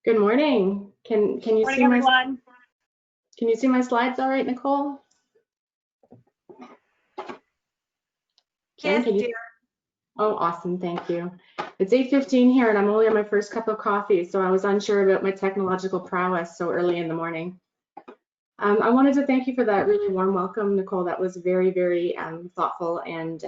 Good morning. Can you Morning, see my everyone. slides all right, Nicole? Jen, Yes, can you? dear. Oh, awesome. Thank you. It's 8:15 here and I'm only on my first cup of coffee, so I was unsure about my technological prowess so early in the morning. I wanted to thank you for that really warm welcome, Nicole. That was very, very thoughtful and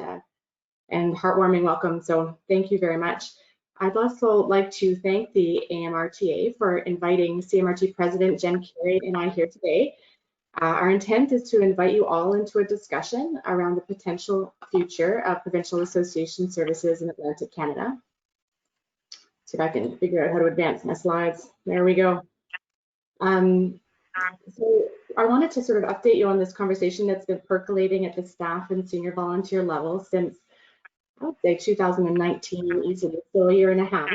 heartwarming welcome. So thank you very much. I'd also like to thank the AMRTA for inviting CMRT President Jen Carey and I here today. Our intent is to invite you all into a discussion around the potential future of provincial association services in Atlantic Canada. See if I can figure out how to advance my slides. There we go. So I wanted to sort of update you on this conversation that's been percolating at the staff and senior volunteer level since, I would say, 2019, easily, so a year and a half.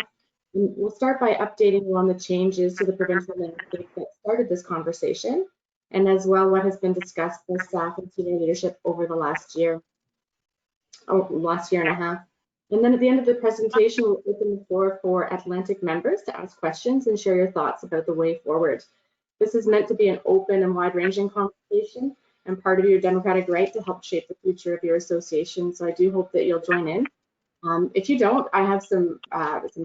And we'll start by updating you on the changes to the provincial landscape that started this conversation, and as well what has been discussed by staff and senior leadership over the last year and a half. And then at the end of the presentation, we'll open the floor for Atlantic members to ask questions and share your thoughts about the way forward. This is meant to be an open and wide-ranging conversation and part of your democratic right to help shape the future of your association. So I do hope that you'll join in. If you don't, I have some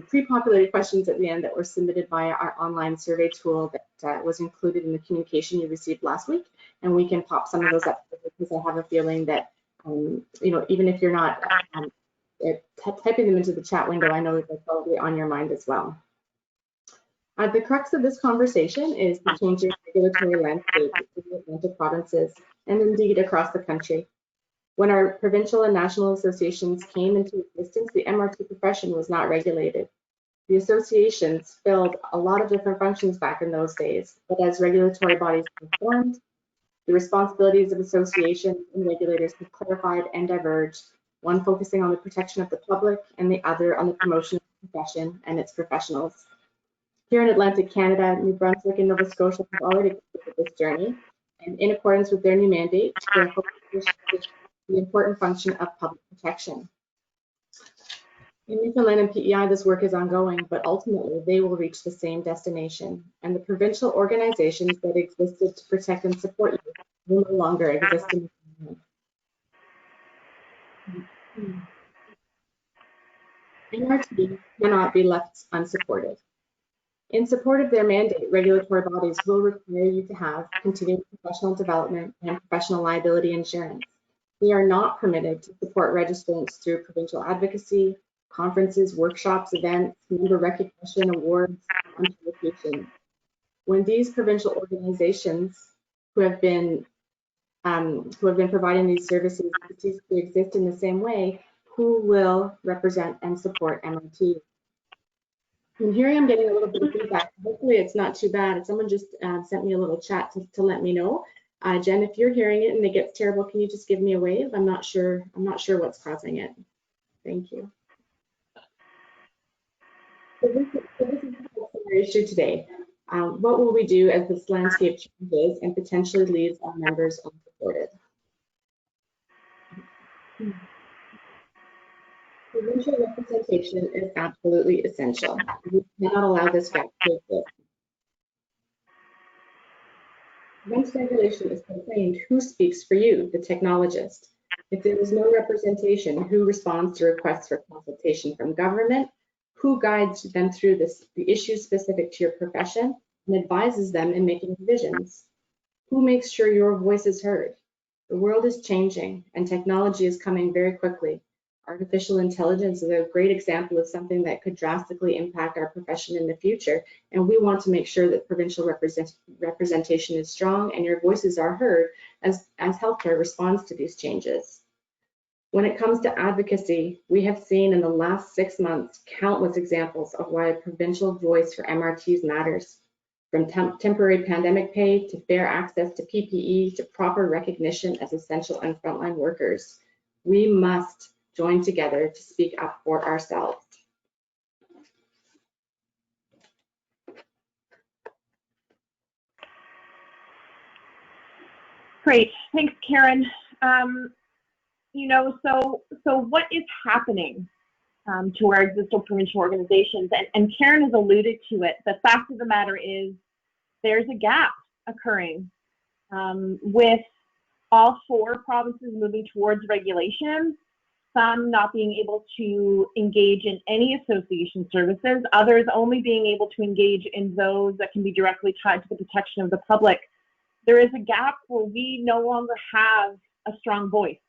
pre-populated questions at the end that were submitted via our online survey tool that was included in the communication you received last week, and we can pop some of those up because I have a feeling that even if you're not typing them into the chat window, I know that they're probably on your mind as well. The crux of this conversation is the changing regulatory landscape in the Atlantic provinces and indeed across the country. When our provincial and national associations came into existence, the MRT profession was not regulated. The associations filled a lot of different functions back in those days, but as regulatory bodies were formed, the responsibilities of associations and regulators have clarified and diverged, one focusing on the protection of the public and the other on the promotion of the profession and its professionals. Here in Atlantic Canada, New Brunswick and Nova Scotia have already completed this journey, and in accordance with their new mandate, they're focused on the important function of public protection. In Newfoundland and PEI, this work is ongoing, but ultimately they will reach the same destination, and the provincial organizations that existed to protect and support you will no longer exist in Newfoundland. MRT cannot be left unsupported. In support of their mandate, regulatory bodies will require you to have continued professional development and professional liability insurance. They are not permitted to support registrants through provincial advocacy, conferences, workshops, events, member recognition, awards, and publications. When these provincial organizations who have been providing these services cease to exist in the same way, who will represent and support MRT? I'm hearing I'm getting a little bit of feedback. Hopefully it's not too bad. Someone just sent me a little chat to let me know. Jen, if you're hearing it and it gets terrible, can you just give me a wave? I'm not sure what's causing it. Thank you. So this is the issue today. What will we do as this landscape changes and potentially leaves our members unsupported? Provincial representation is absolutely essential. We cannot allow this gap to exist. Once regulation is proclaimed, who speaks for you, the technologist? If there is no representation, who responds to requests for consultation from government? Who guides them through the issues specific to your profession and advises them in making decisions? Who makes sure your voice is heard? The world is changing and technology is coming very quickly. Artificial intelligence is a great example of something that could drastically impact our profession in the future, and we want to make sure that provincial representation is strong and your voices are heard as healthcare responds to these changes. When it comes to advocacy, we have seen in the last 6 months countless examples of why a provincial voice for MRTs matters. From temporary pandemic pay to fair access to PPE to proper recognition as essential and frontline workers, we must join together to speak up for ourselves. Great, thanks, Karen. So what is happening? to our existing provincial organizations. And Karen has alluded to it. The fact of the matter is there's a gap occurring with all 4 provinces moving towards regulation, some not being able to engage in any association services, others only being able to engage in those that can be directly tied to the protection of the public. There is a gap where we no longer have a strong voice,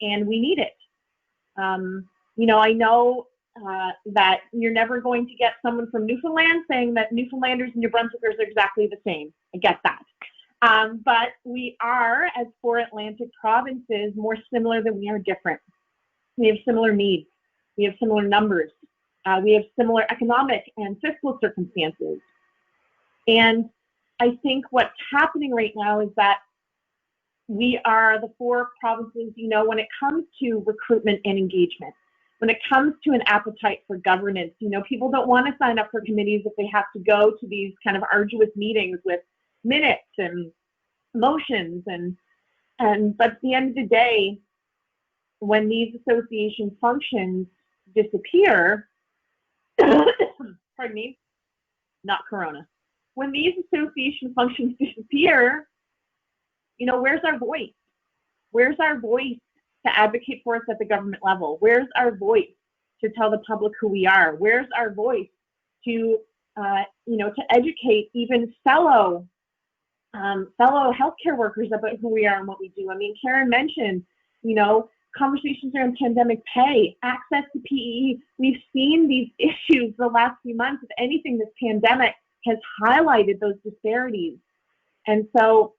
and we need it. You know, I know that you're never going to get someone from Newfoundland saying that Newfoundlanders and New Brunswickers are exactly the same. I get that. But we are, as 4 Atlantic provinces, more similar than we are different. We have similar needs. We have similar numbers. We have similar economic and fiscal circumstances. And I think what's happening right now is that we are the 4 provinces, you know, when it comes to recruitment and engagement, when it comes to an appetite for governance, you know, people don't want to sign up for committees if they have to go to these kind of arduous meetings with minutes and motions but at the end of the day, when these association functions disappear, pardon me, not corona, when these association functions disappear, you know, where's our voice? Where's our voice to advocate for us at the government level? Where's our voice to tell the public who we are? Where's our voice to, you know, to educate even fellow healthcare workers about who we are and what we do? I mean, Karen mentioned, you know, conversations around pandemic pay, access to PEE. We've seen these issues the last few months. If anything, this pandemic has highlighted those disparities. And so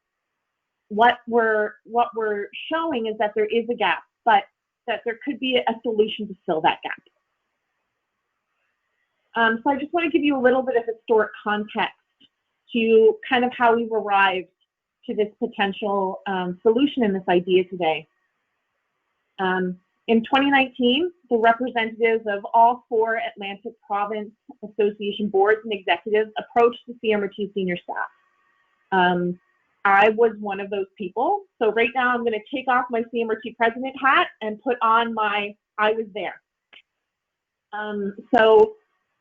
what we're showing is that there is a gap, but that there could be a solution to fill that gap. So I just want to give you a little bit of historic context to kind of how we've arrived to this potential solution and this idea today. In 2019, the representatives of all 4 Atlantic Province Association boards and executives approached the CMRT senior staff. I was one of those people. So right now I'm going to take off my CMRT president hat and put on my I was there. So,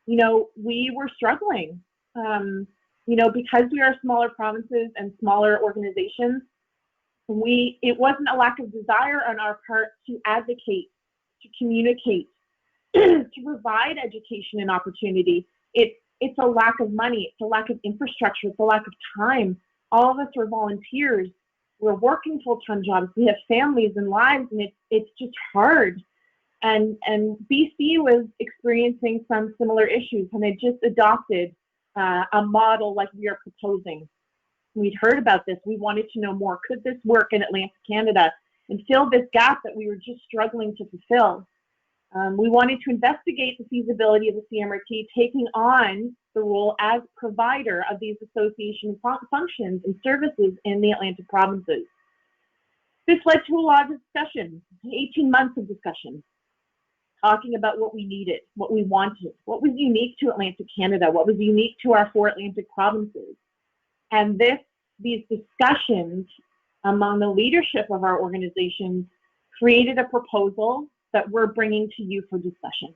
you know, we were struggling. You know, because we are smaller provinces and smaller organizations, it wasn't a lack of desire on our part to advocate, to communicate, to provide education and opportunity. It's a lack of money, it's a lack of infrastructure, it's a lack of time. All of us are volunteers. We're working full-time jobs. We have families and lives, and it's just hard. And BC was experiencing some similar issues, and they just adopted a model like we are proposing. We'd heard about this. We wanted to know more. Could this work in Atlantic Canada and fill this gap that we were just struggling to fulfill? We wanted to investigate the feasibility of the CMRT taking on the role as provider of these association functions and services in the Atlantic provinces. This led to a lot of discussion, 18 months of discussion, talking about what we needed, what we wanted, what was unique to Atlantic Canada, what was unique to our 4 Atlantic provinces. And these discussions among the leadership of our organizations created a proposal that we're bringing to you for discussion.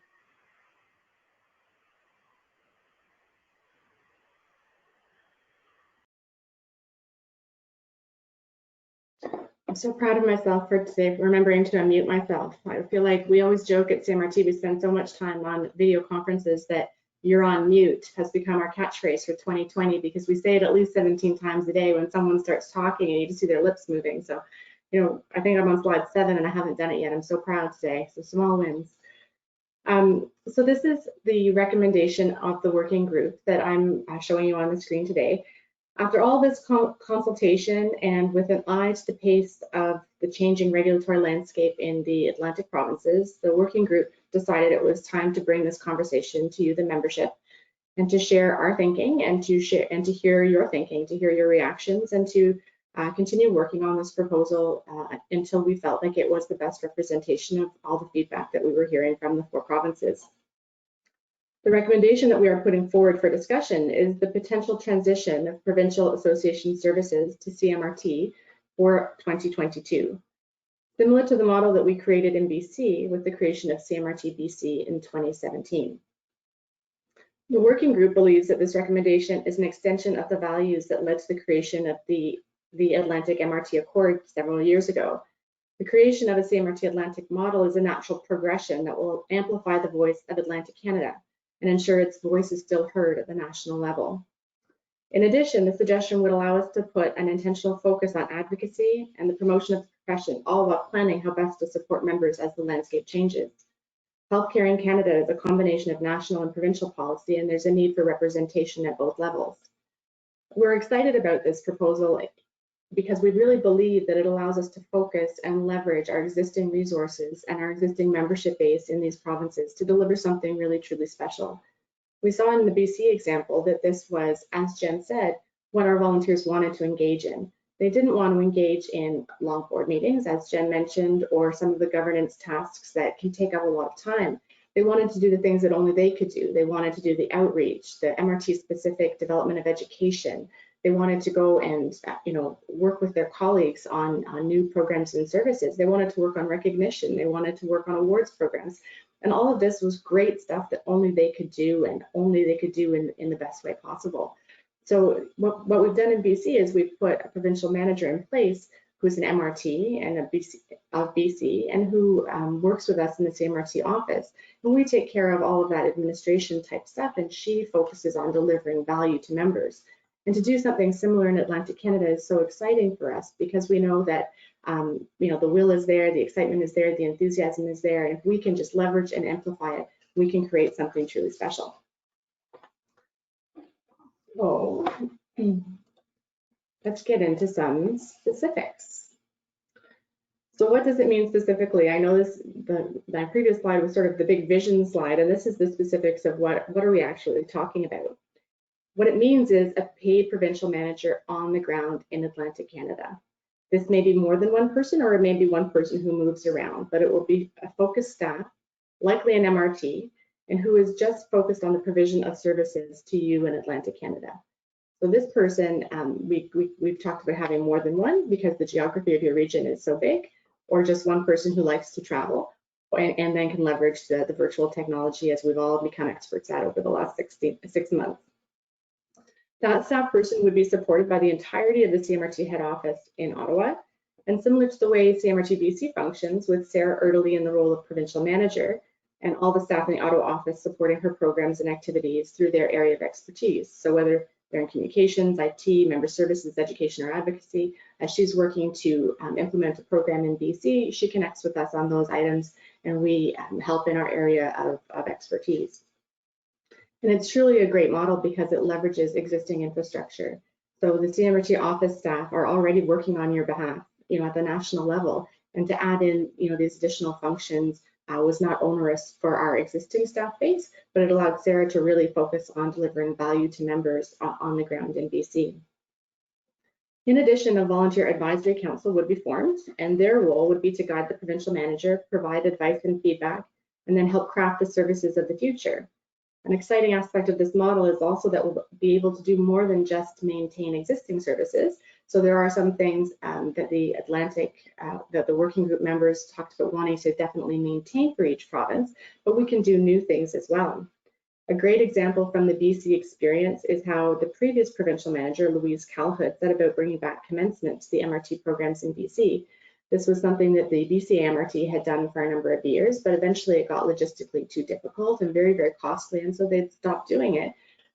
I'm so proud of myself for today, remembering to unmute myself. I feel like we always joke at CMRT, we spend so much time on video conferences that "you're on mute" has become our catchphrase for 2020, because we say it at least 17 times a day when someone starts talking and you just see their lips moving. So, you know, I think I'm on slide 7 and I haven't done it yet. I'm so proud today. So small wins. So this is the recommendation of the working group that I'm showing you on the screen today. After all this consultation and with an eye to the pace of the changing regulatory landscape in the Atlantic provinces, the working group decided it was time to bring this conversation to you, the membership, and to share our thinking and to hear your thinking, to hear your reactions, and to continue working on this proposal until we felt like it was the best representation of all the feedback that we were hearing from the 4 provinces. The recommendation that we are putting forward for discussion is the potential transition of provincial association services to CMRT for 2022. similar to the model that we created in BC with the creation of CMRT BC in 2017. The working group believes that this recommendation is an extension of the values that led to the creation of the Atlantic MRT Accord several years ago. The creation of a CMRT Atlantic model is a natural progression that will amplify the voice of Atlantic Canada and ensure its voice is still heard at the national level. In addition, the suggestion would allow us to put an intentional focus on advocacy and the promotion of the profession, all while planning how best to support members as the landscape changes. Healthcare in Canada is a combination of national and provincial policy, and there's a need for representation at both levels. We're excited about this proposal because we really believe that it allows us to focus and leverage our existing resources and our existing membership base in these provinces to deliver something really truly special. We saw in the BC example that this was, as Jen said, what our volunteers wanted to engage in. They didn't want to engage in long board meetings, as Jen mentioned, or some of the governance tasks that can take up a lot of time. They wanted to do the things that only they could do. They wanted to do the outreach, the MRT-specific development of education. They wanted to go and work with their colleagues on new programs and services. They wanted to work on recognition. They wanted to work on awards programs. And all of this was great stuff that only they could do, and only they could do in the best way possible. So what we've done in BC is we've put a provincial manager in place who's an MRT and of BC and who works with us in the CMRT office. And we take care of all of that administration type stuff, and she focuses on delivering value to members. And to do something similar in Atlantic Canada is so exciting for us because we know that the will is there, the excitement is there, the enthusiasm is there, and if we can just leverage and amplify it, we can create something truly special. So let's get into some specifics. So what does it mean specifically? I know my previous slide was sort of the big vision slide, and this is the specifics of what are we actually talking about. What it means is a paid provincial manager on the ground in Atlantic Canada. This may be more than one person, or it may be one person who moves around, but it will be a focused staff, likely an MRT, and who is just focused on the provision of services to you in Atlantic Canada. So this person, we've talked about having more than one because the geography of your region is so big, or just one person who likes to travel and then can leverage the virtual technology as we've all become experts at over the last 6 months. That staff person would be supported by the entirety of the CMRT head office in Ottawa, and similar to the way CMRT BC functions, with Sarah Erdely in the role of provincial manager, and all the staff in the Ottawa office supporting her programs and activities through their area of expertise. So whether they're in communications, IT, member services, education, or advocacy, as she's working to implement a program in BC, she connects with us on those items, and we help in our area of expertise. And it's truly a great model because it leverages existing infrastructure. So the CMRT office staff are already working on your behalf, at the national level. And to add in, these additional functions was not onerous for our existing staff base, but it allowed Sarah to really focus on delivering value to members on the ground in BC. In addition, a volunteer advisory council would be formed, and their role would be to guide the provincial manager, provide advice and feedback, and then help craft the services of the future. An exciting aspect of this model is also that we'll be able to do more than just maintain existing services. So there are some things that the working group members talked about wanting to definitely maintain for each province, but we can do new things as well. A great example from the BC experience is how the previous provincial manager, Louise Calhoun, set about bringing back commencement to the MRT programs in BC. This was something that the BC AMRT had done for a number of years, but eventually it got logistically too difficult and very, very costly, and so they'd stopped doing it.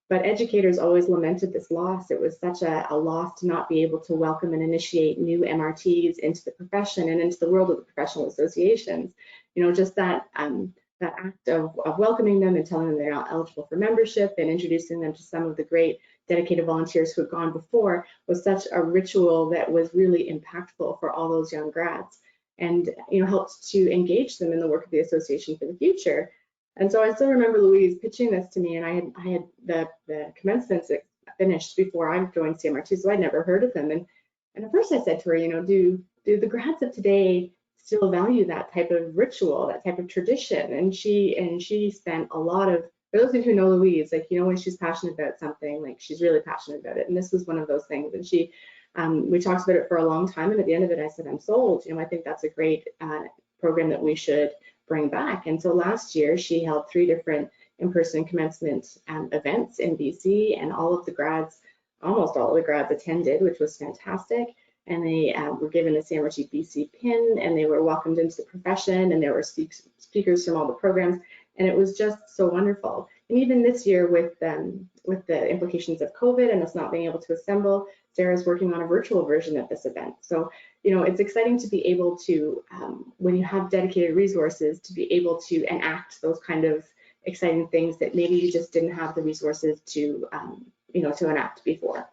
But educators always lamented this loss. It was such a loss to not be able to welcome and initiate new MRTs into the profession and into the world of the professional associations. Just that act of welcoming them and telling them they're not eligible for membership and introducing them to some of the great dedicated volunteers who had gone before was such a ritual that was really impactful for all those young grads, and helped to engage them in the work of the association for the future. And so I still remember Louise pitching this to me, and I had the commencements finished before I joined CMRT, so I'd never heard of them. And at first I said to her, do the grads of today still value that type of ritual, that type of tradition? And she spent a lot of, for those of you who know Louise, when she's passionate about something, she's really passionate about it. And this was one of those things. And she We talked about it for a long time, and at the end of it, I said, I'm sold. I think that's a great program that we should bring back. And so last year, she held 3 different in-person commencement events in BC, and all of the grads, almost all of the grads attended, which was fantastic. And they were given the AMRTA BC pin, and they were welcomed into the profession, and there were speakers from all the programs, and it was just so wonderful. And even this year, with the implications of COVID and us not being able to assemble, Sarah's working on a virtual version of this event. So, it's exciting to be able to, when you have dedicated resources, to be able to enact those kind of exciting things that maybe you just didn't have the resources to, to enact before.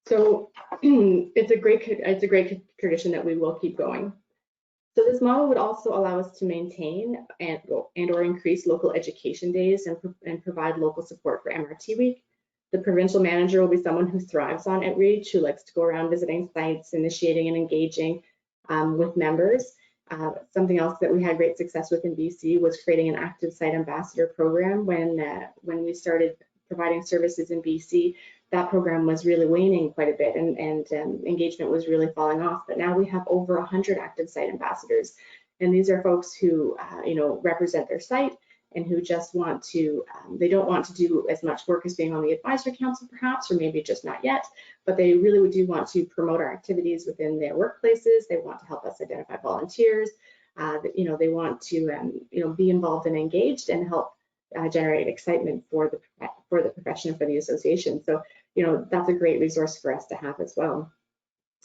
So it's a great tradition that we will keep going. So this model would also allow us to maintain and or increase local education days and provide local support for AMRTA Week. The provincial manager will be someone who thrives on outreach, who likes to go around visiting sites, initiating and engaging with members. Something else that we had great success with in BC was creating an active site ambassador program. When we started providing services in BC, that program was really waning quite a bit, and engagement was really falling off. But now we have over 100 active site ambassadors, and these are folks who represent their site and who just want to, they don't want to do as much work as being on the advisory council perhaps, or maybe just not yet, but they really do want to promote our activities within their workplaces. They want to help us identify volunteers. They want to be involved and engaged and help generate excitement for the profession and for the association. So, that's a great resource for us to have as well.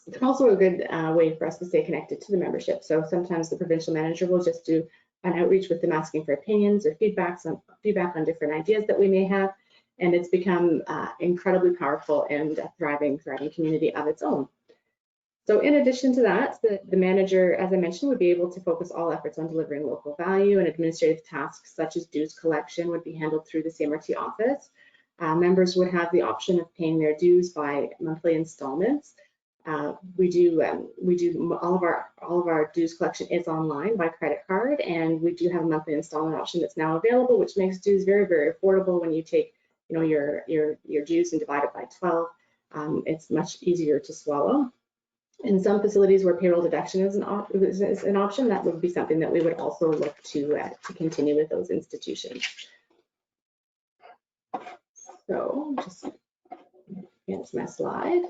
It's also a good way for us to stay connected to the membership. So sometimes the provincial manager will just do an outreach with them, asking for opinions or feedback on different ideas that we may have. And it's become incredibly powerful and a thriving community of its own. So in addition to that, the manager, as I mentioned, would be able to focus all efforts on delivering local value, and administrative tasks such as dues collection would be handled through the AMRTA office. Members would have the option of paying their dues by monthly installments. We do all of our dues collection is online by credit card, and we do have a monthly installment option that's now available, which makes dues very, very affordable. When you take your dues and divide it by 12, it's much easier to swallow. In some facilities where payroll deduction is an option, that would be something that we would also look to continue with those institutions. So just advance my slide.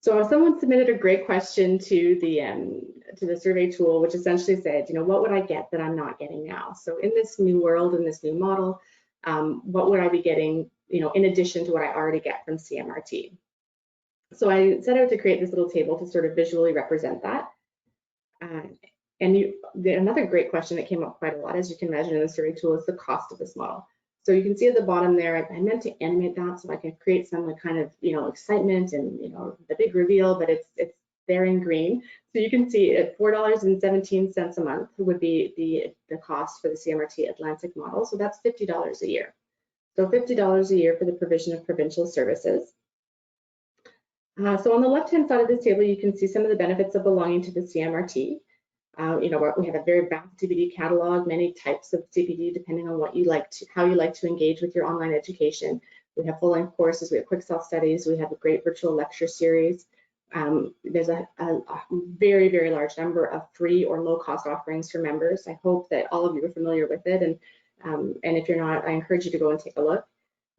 So someone submitted a great question to the survey tool, which essentially said, what would I get that I'm not getting now? So in this new world, in this new model, what would I be getting, in addition to what I already get from CMRT? So I set out to create this little table to sort of visually represent that. Another great question that came up quite a lot, as you can imagine in the survey tool, is the cost of this model. So you can see at the bottom there, I meant to animate that so I can create some kind of excitement and the big reveal, but it's there in green. So you can see at $4.17 a month would be the cost for the CMRT Atlantic model. So that's $50 a year. So $50 a year for the provision of provincial services. So on the left-hand side of this table, you can see some of the benefits of belonging to the CMRT. We have a very vast CPD catalog, many types of CPD depending on how you like to engage with your online education. We have full-length courses, we have quick self-studies, we have a great virtual lecture series. There's a very, very large number of free or low-cost offerings for members. I hope that all of you are familiar with it, and if you're not, I encourage you to go and take a look.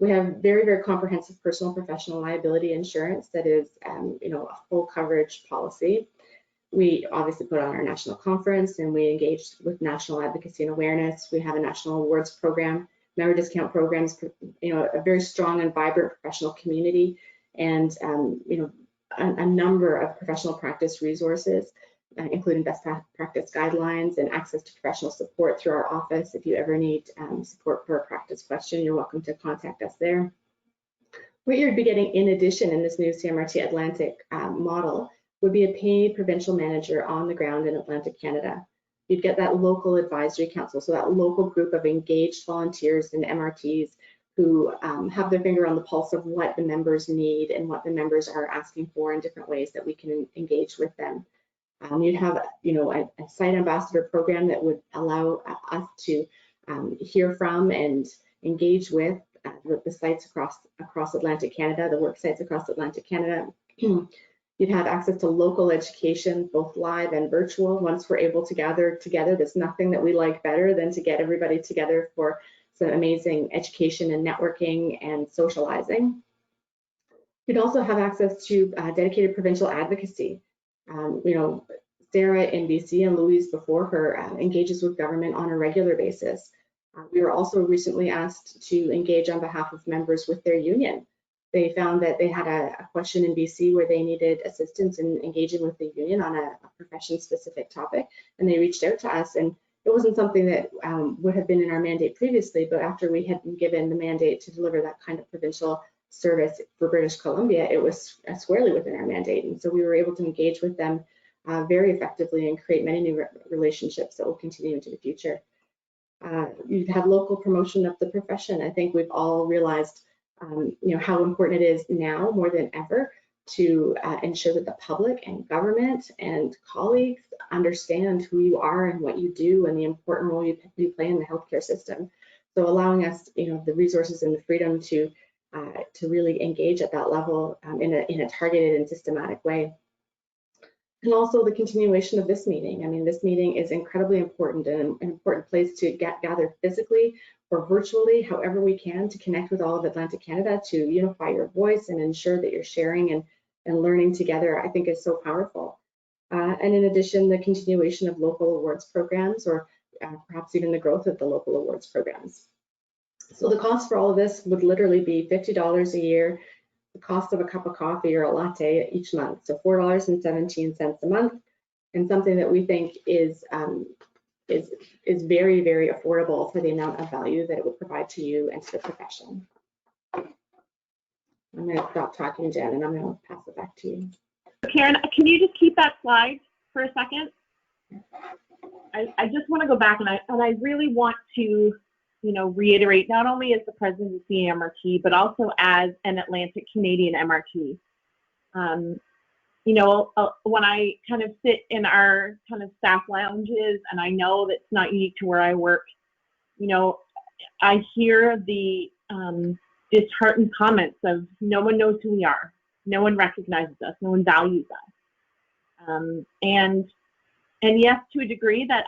We have very, very comprehensive personal and professional liability insurance that is, a full coverage policy. We obviously put on our national conference, and we engaged with national advocacy and awareness. We have a national awards program, member discount programs, a very strong and vibrant professional community, and a number of professional practice resources, including best practice guidelines and access to professional support through our office. If you ever need support for a practice question, you're welcome to contact us there. What you'd be getting in addition in this new CMRT Atlantic model would be a paid provincial manager on the ground in Atlantic Canada. You'd get that local advisory council, so that local group of engaged volunteers and MRTs who have their finger on the pulse of what the members need and what the members are asking for in different ways that we can engage with them. You'd have, a site ambassador program that would allow us to hear from and engage with the sites across Atlantic Canada, the work sites across Atlantic Canada. You'd have access to local education, both live and virtual. Once we're able to gather together, there's nothing that we like better than to get everybody together for some amazing education and networking and socializing. You'd also have access to dedicated provincial advocacy. Sarah in BC and Louise before her engages with government on a regular basis. We were also recently asked to engage on behalf of members with their union. They found that they had a question in BC where they needed assistance in engaging with the union on a profession-specific topic, and they reached out to us. And it wasn't something that would have been in our mandate previously, but after we had been given the mandate to deliver that kind of provincial service for British Columbia, it was squarely within our mandate. And so we were able to engage with them very effectively and create many new relationships that will continue into the future. You'd have local promotion of the profession. I think we've all realized how important it is now more than ever to ensure that the public and government and colleagues understand who you are and what you do and the important role you play in the healthcare system. So allowing us, the resources and the freedom to really engage at that level in a targeted and systematic way. And also the continuation of this meeting. I mean, this meeting is incredibly important and an important place to gather physically or virtually, however we can, to connect with all of Atlantic Canada, to unify your voice and ensure that you're sharing and learning together, I think is so powerful. And in addition, the continuation of local awards programs, or perhaps even the growth of the local awards programs. So the cost for all of this would literally be $50 a year, the cost of a cup of coffee or a latte each month. So $4.17 a month, and something that we think is very, very affordable for the amount of value that it would provide to you and to the profession. I'm going to stop talking, Jen, and I'm going to pass it back to you. Karen, can you just keep that slide for a second? I just want to go back, and I really want to reiterate, not only as the president of the AMRTA, but also as an Atlantic Canadian MRT. When I kind of sit in our kind of staff lounges, and I know that's not unique to where I work, I hear the disheartened comments of no one knows who we are, no one recognizes us, no one values us. And yes, to a degree, that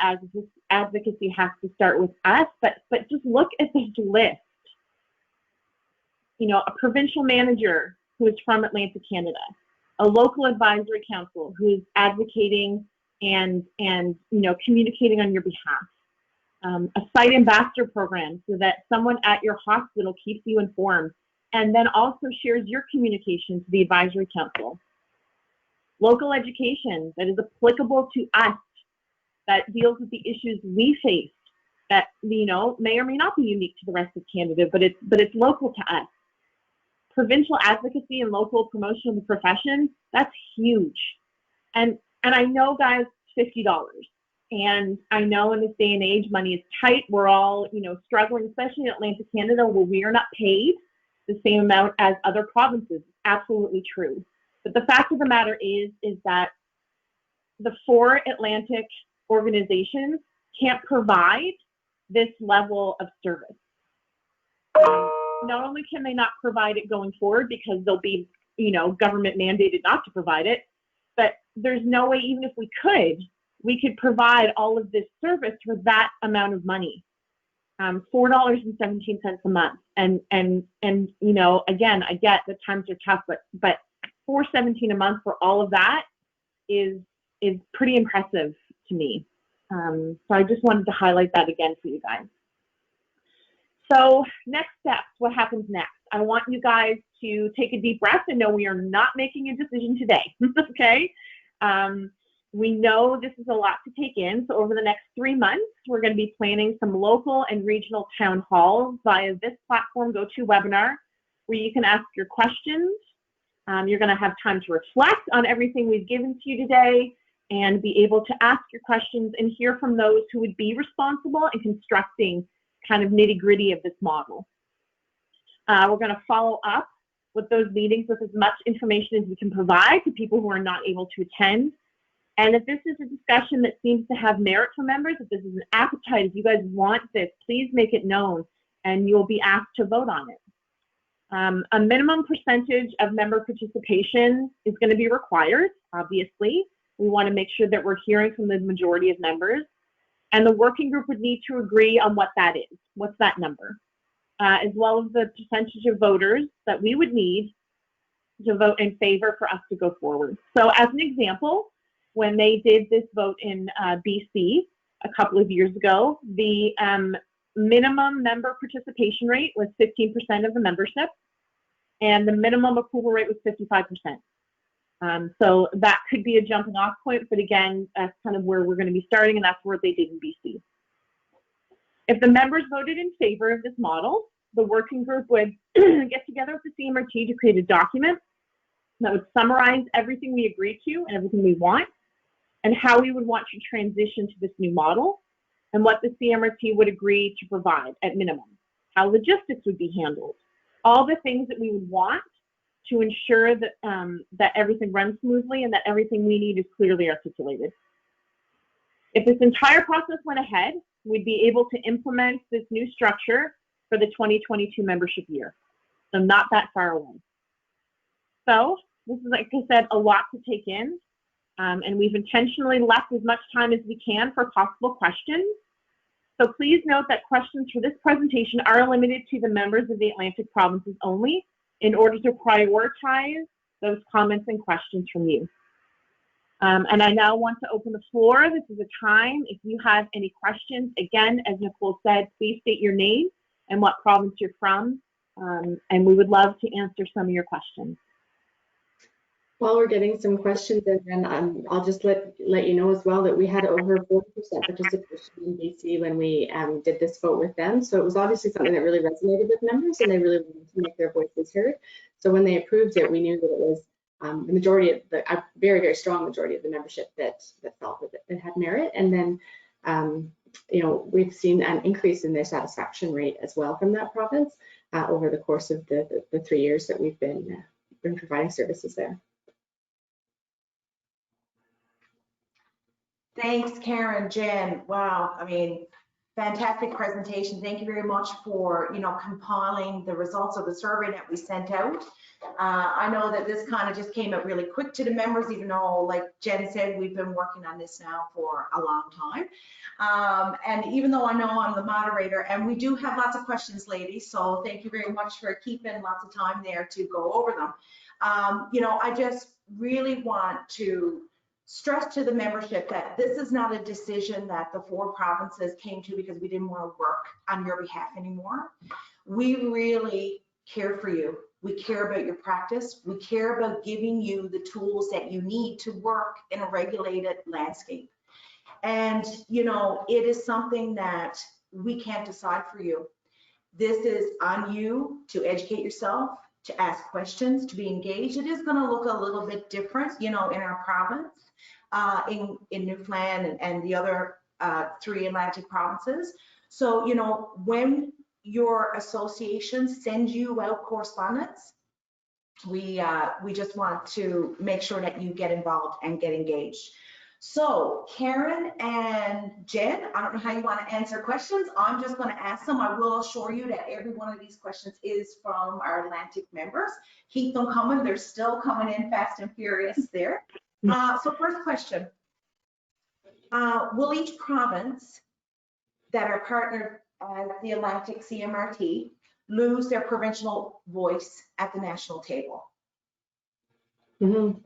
advocacy has to start with us, but just look at this list. A provincial manager who is from Atlantic Canada, a local advisory council who is advocating and communicating on your behalf, a site ambassador program so that someone at your hospital keeps you informed and then also shares your communication to the advisory council. Local education that is applicable to us, that deals with the issues we face, that may or may not be unique to the rest of Canada, but it's local to us. Provincial advocacy and local promotion of the profession, that's huge. And I know, guys, $50. And I know in this day and age, money is tight. We're all, struggling, especially in Atlantic Canada, where we are not paid the same amount as other provinces. Absolutely true. But the fact of the matter is that the 4 Atlantic organizations can't provide this level of service. Not only can they not provide it going forward because they'll be, government mandated not to provide it, but there's no way, even if we could provide all of this service for that amount of money. $4.17 a month. And again, I get that times are tough, but $4.17 a month for all of that is pretty impressive to me. So I just wanted to highlight that again for you guys. So next steps, what happens next? I want you guys to take a deep breath and know we are not making a decision today, okay? We know this is a lot to take in, so over the next 3 months, we're going to be planning some local and regional town halls via this platform, GoToWebinar, where you can ask your questions. You're going to have time to reflect on everything we've given to you today and be able to ask your questions and hear from those who would be responsible in constructing kind of nitty-gritty of this model. We're going to follow up with those meetings with as much information as we can provide to people who are not able to attend. And if this is a discussion that seems to have merit for members, if this is an appetite, if you guys want this, please make it known. and you'll be asked to vote on it. A minimum percentage of member participation is going to be required, obviously. We want to make sure that we're hearing from the majority of members. And the working group would need to agree on what that is. What's that number? As well as the percentage of voters that we would need to vote in favor for us to go forward. So as an example, when they did this vote in BC a couple of years ago, the minimum member participation rate was 15% of the membership, and the minimum approval rate was 55%. So that could be a jumping off point, but again, that's kind of where we're going to be starting, and that's where they did in BC. If the members voted in favor of this model, the working group would get together with the CMRT to create a document that would summarize everything we agreed to and everything we want, and how we would want to transition to this new model, and what the CMRT would agree to provide at minimum, how logistics would be handled, all the things that we would want to ensure that, that everything runs smoothly and that everything we need is clearly articulated. If this entire process went ahead, we'd be able to implement this new structure for the 2022 membership year. So not that far away. So this is, like I said, a lot to take in. And we've intentionally left as much time as we can for possible questions. So please note that questions for this presentation are limited to the members of the Atlantic provinces only, in order to prioritize those comments and questions from you. And I now want to open the floor. This is a time, if you have any questions, again, as Nicole said, please state your name and what province you're from, and we would love to answer some of your questions. While we're getting some questions, and then I'll just let you know as well that we had over 40% participation in BC when we did this vote with them. So it was obviously something that really resonated with members, and they really wanted to make their voices heard. So when they approved it, we knew that it was the majority of a very, very strong majority of the membership that felt that it had merit. And then you know, we've seen an increase in their satisfaction rate as well from that province over the course of the 3 years that we've been providing services there. Thanks, Karen, Jen. Wow, I mean, fantastic presentation. Thank you very much for, you know, compiling the results of the survey that we sent out. I know that this kind of just came up really quick to the members, even though, like Jen said, we've been working on this now for a long time. And even though I know I'm the moderator, and we do have lots of questions, ladies, so thank you very much for keeping lots of time there to go over them. You know, I just really want to stress to the membership that this is not a decision that the 4 provinces came to because we didn't want to work on your behalf anymore. We really care for you. We care about your practice. We care about giving you the tools that you need to work in a regulated landscape. And, you know, it is something that we can't decide for you. This is on you to educate yourself, to ask questions, to be engaged. It is going to look a little bit different, you know, in our province, in Newfoundland and the other 3 Atlantic provinces. So, you know, when your association sends you out correspondence, we just want to make sure that you get involved and get engaged. So Karen and Jen, I don't know how you want to answer questions. I'm just going to ask them. I will assure you that every one of these questions is from our Atlantic members. Keep them coming. They're still coming in fast and furious there. So first question, will each province that are partnered as the Atlantic CMRT lose their provincial voice at the national table? Mm-hmm.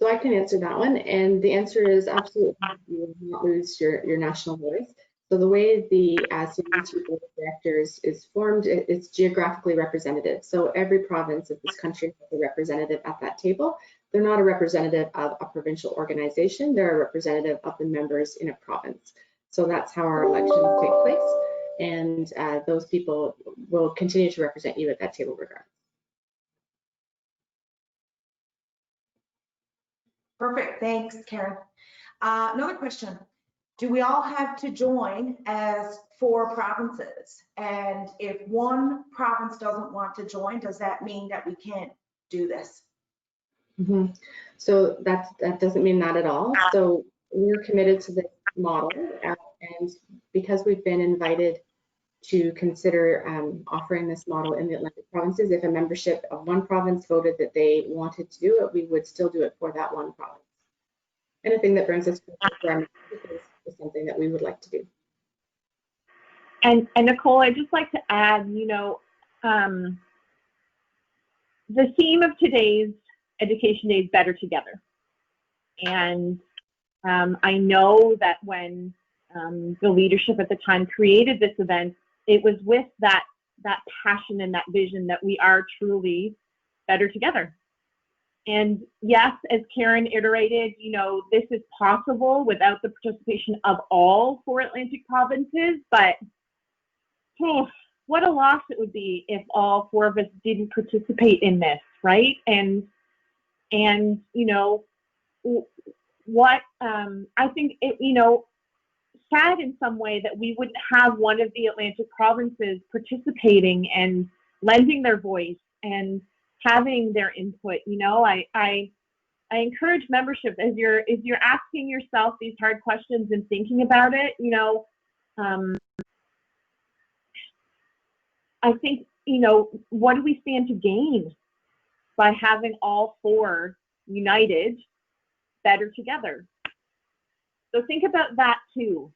So I can answer that one, and the answer is absolutely, you will not lose your national voice. So the way the CMRT board of directors is formed, it's geographically representative. So every province of this country has a representative at that table. They're not a representative of a provincial organization. They're a representative of the members in a province. So that's how our elections take place. And those people will continue to represent you at that table regardless. Perfect, thanks, Karen. Another question. Do we all have to join as 4 provinces? And if one province doesn't want to join, does that mean that we can't do this? Mm-hmm. So that doesn't mean that at all. So we're committed to this model, and because we've been invited to consider offering this model in the Atlantic provinces. If a membership of one province voted that they wanted to do it, we would still do it for that one province. Anything that brings us closer to our membership is something that we would like to do. And Nicole, I'd just like to add, the theme of today's Education Day is Better Together. And I know that when the leadership at the time created this event, it was with that passion and that vision that we are truly better together. And yes, as Karen iterated, this is possible without the participation of all 4 Atlantic provinces, but what a loss it would be if all 4 of us didn't participate in this, right? And what I think it, sad in some way that we wouldn't have one of the Atlantic provinces participating and lending their voice and having their input. I encourage membership as you're asking yourself these hard questions and thinking about it. I think what do we stand to gain by having all 4 united, better together? So think about that too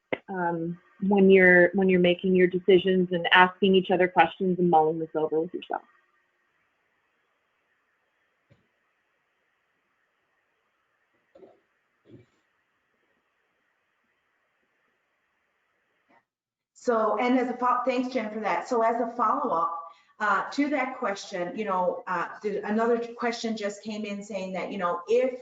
when you're making your decisions and asking each other questions and mulling this over with yourself. So, and thanks, Jen, for that. So as a follow-up to that question, another question just came in saying that, if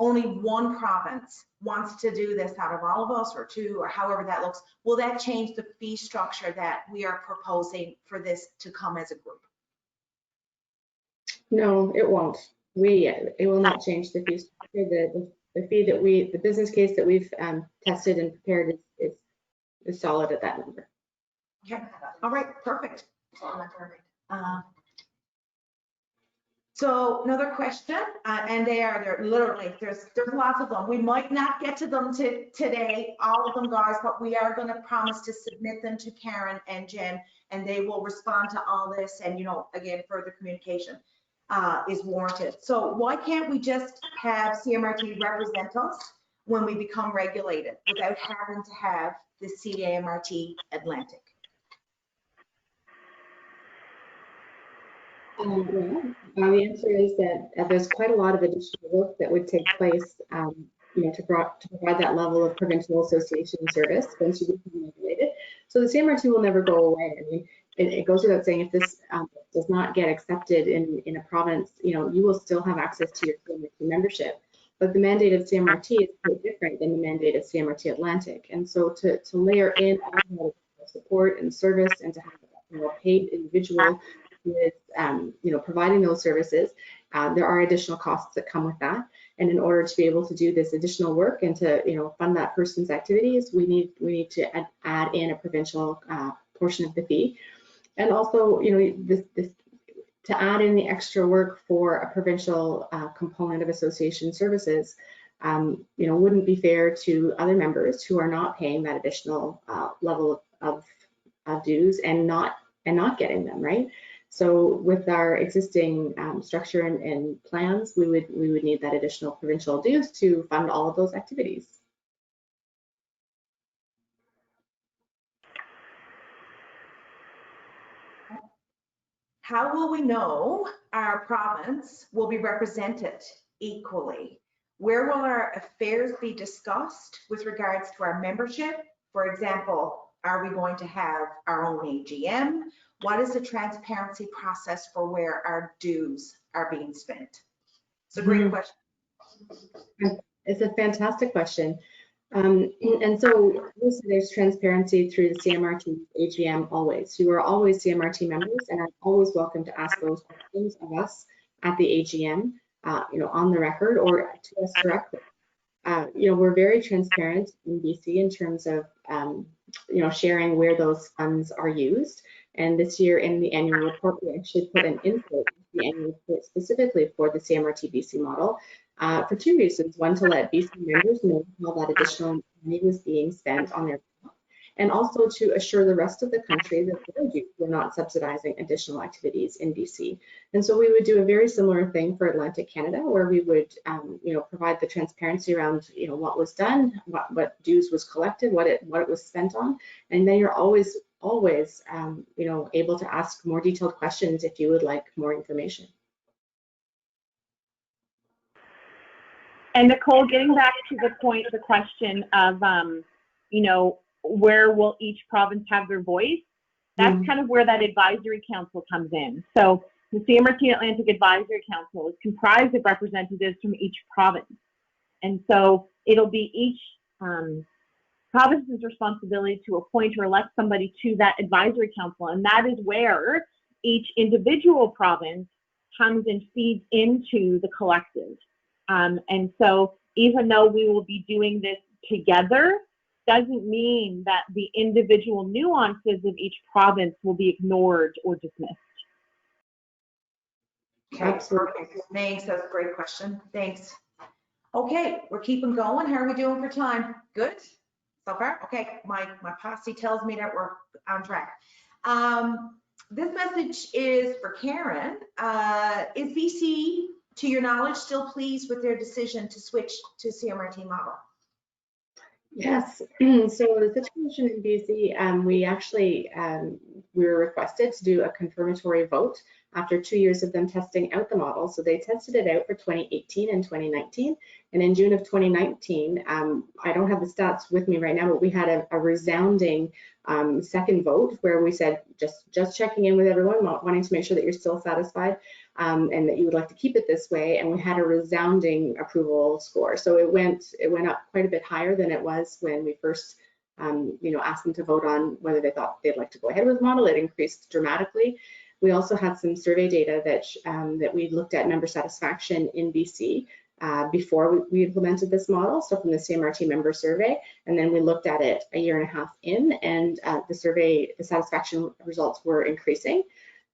only one province wants to do this out of all of us, or 2, or however that looks, will that change the fee structure that we are proposing for this to come as a group? No, it won't. It will not change the fee structure. The fee that the business case that we've tested and prepared is solid at that number. Okay. All right. Perfect. So another question, and they're literally, there's lots of them. We might not get to them today, all of them, guys, but we are going to promise to submit them to Karen and Jen, and they will respond to all this. And, again, further communication is warranted. So why can't we just have CMRT represent us when we become regulated without having to have the CAMRT Atlantic? The answer is that there's quite a lot of additional work that would take place, to provide that level of provincial association service once you become regulated. So the CMRT will never go away. I mean, it goes without saying, if this does not get accepted in a province, you will still have access to your CMRT membership. But the mandate of CMRT is quite different than the mandate of CMRT Atlantic. And so to layer in all the support and service, and to have a paid individual with providing those services, there are additional costs that come with that. And in order to be able to do this additional work and to fund that person's activities, we need to add in a provincial portion of the fee. And also, to add in the extra work for a provincial component of association services, wouldn't be fair to other members who are not paying that additional level of dues and not getting them, right? So with our existing structure and plans, we would need that additional provincial dues to fund all of those activities. How will we know our province will be represented equally? Where will our affairs be discussed with regards to our membership? For example, are we going to have our own AGM? What is the transparency process for where our dues are being spent? It's a great question. It's a fantastic question. And so there's transparency through the CMRT AGM always. You are always CMRT members, and I'm always welcome to ask those questions of us at the AGM, on the record or to us directly. We're very transparent in BC in terms of, sharing where those funds are used. And this year in the annual report, we actually put an input into the annual report specifically for the CMRT BC model for 2 reasons. One, to let BC members know how that additional money was being spent on their behalf, and also to assure the rest of the country that we're not subsidizing additional activities in BC. And so we would do a very similar thing for Atlantic Canada, where we would, provide the transparency around, what was done, what dues was collected, what it was spent on, and then you're always able to ask more detailed questions if you would like more information. And Nicole, getting back to the question of, where will each province have their voice? That's kind of where that advisory council comes in. So the CMRT Atlantic Advisory Council is comprised of representatives from each province. And so it'll be each province's responsibility to appoint or elect somebody to that advisory council. And that is where each individual province comes and feeds into the collective. And so even though we will be doing this together, doesn't mean that the individual nuances of each province will be ignored or dismissed. Okay, perfect. Thanks. That's a great question. Thanks. Okay, we're keeping going. How are we doing for time? Good? So far? Okay, my posse tells me that we're on track. This message is for Karen. Is BC, to your knowledge, still pleased with their decision to switch to CMRT model? Yes. So the situation in BC, we actually we were requested to do a confirmatory vote after 2 years of them testing out the model. So they tested it out for 2018 and 2019. And in June of 2019, I don't have the stats with me right now, but we had a resounding second vote where we said, just checking in with everyone, wanting to make sure that you're still satisfied and that you would like to keep it this way. And we had a resounding approval score. So it went up quite a bit higher than it was when we first asked them to vote on whether they thought they'd like to go ahead with the model. It increased dramatically. We also had some survey data that we looked at member satisfaction in BC before we implemented this model, so from the CMRT member survey, and then we looked at it a year and a half in, and the satisfaction results were increasing.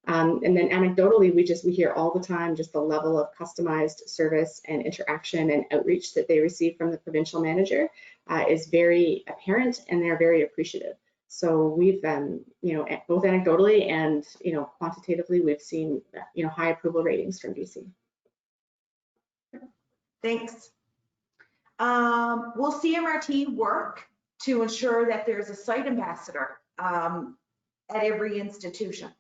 And then anecdotally, we hear all the time just the level of customized service and interaction and outreach that they receive from the provincial manager is very apparent, and they're very appreciative. So we've, both anecdotally and, quantitatively, we've seen, high approval ratings from BC. Thanks. Will CMRT work to ensure that there's a site ambassador at every institution?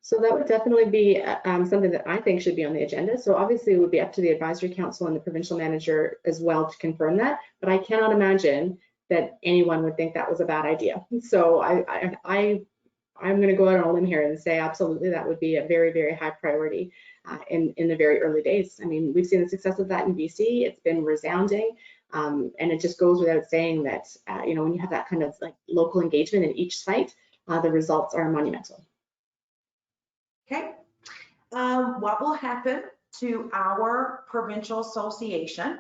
So that would definitely be something that I think should be on the agenda. So obviously it would be up to the advisory council and the provincial manager as well to confirm that, but I cannot imagine that anyone would think that was a bad idea. So I'm going to go out on a limb here and say absolutely that would be a very, very high priority in the very early days. I mean, we've seen the success of that in BC. It's been resounding, and it just goes without saying that when you have that kind of like local engagement in each site, the results are monumental. Okay. What will happen to our provincial association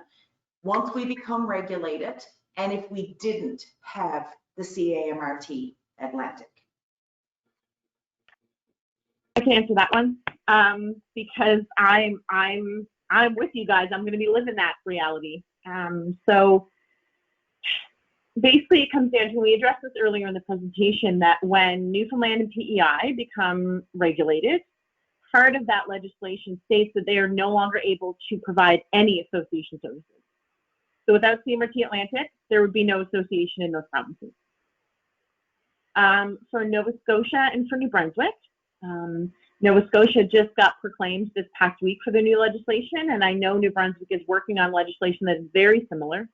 once we become regulated, and if we didn't have the CAMRT Atlantic? I can answer that one because I'm with you guys. I'm going to be living that reality. So basically, it comes down to, we addressed this earlier in the presentation, that when Newfoundland and PEI become regulated, part of that legislation states that they are no longer able to provide any association services. So without CMRT Atlantic, there would be no association in those provinces. For Nova Scotia and for New Brunswick, Nova Scotia just got proclaimed this past week for the new legislation, and I know New Brunswick is working on legislation that is very similar.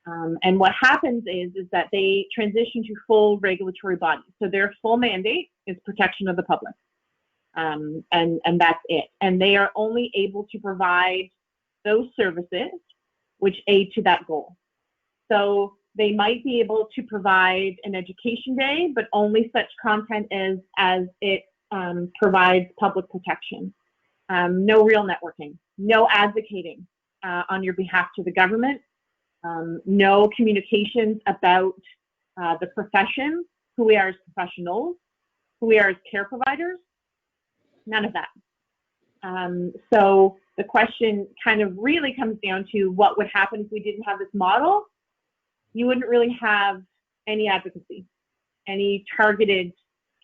And what happens is that they transition to full regulatory bodies. So their full mandate is protection of the public. And that's it. And they are only able to provide those services which aid to that goal. So they might be able to provide an education day, but only such content as it provides public protection. No real networking, no advocating on your behalf to the government, no communications about the profession, who we are as professionals, who we are as care providers, none of that. So the question kind of really comes down to what would happen if we didn't have this model. you wouldn't really have any advocacy, any targeted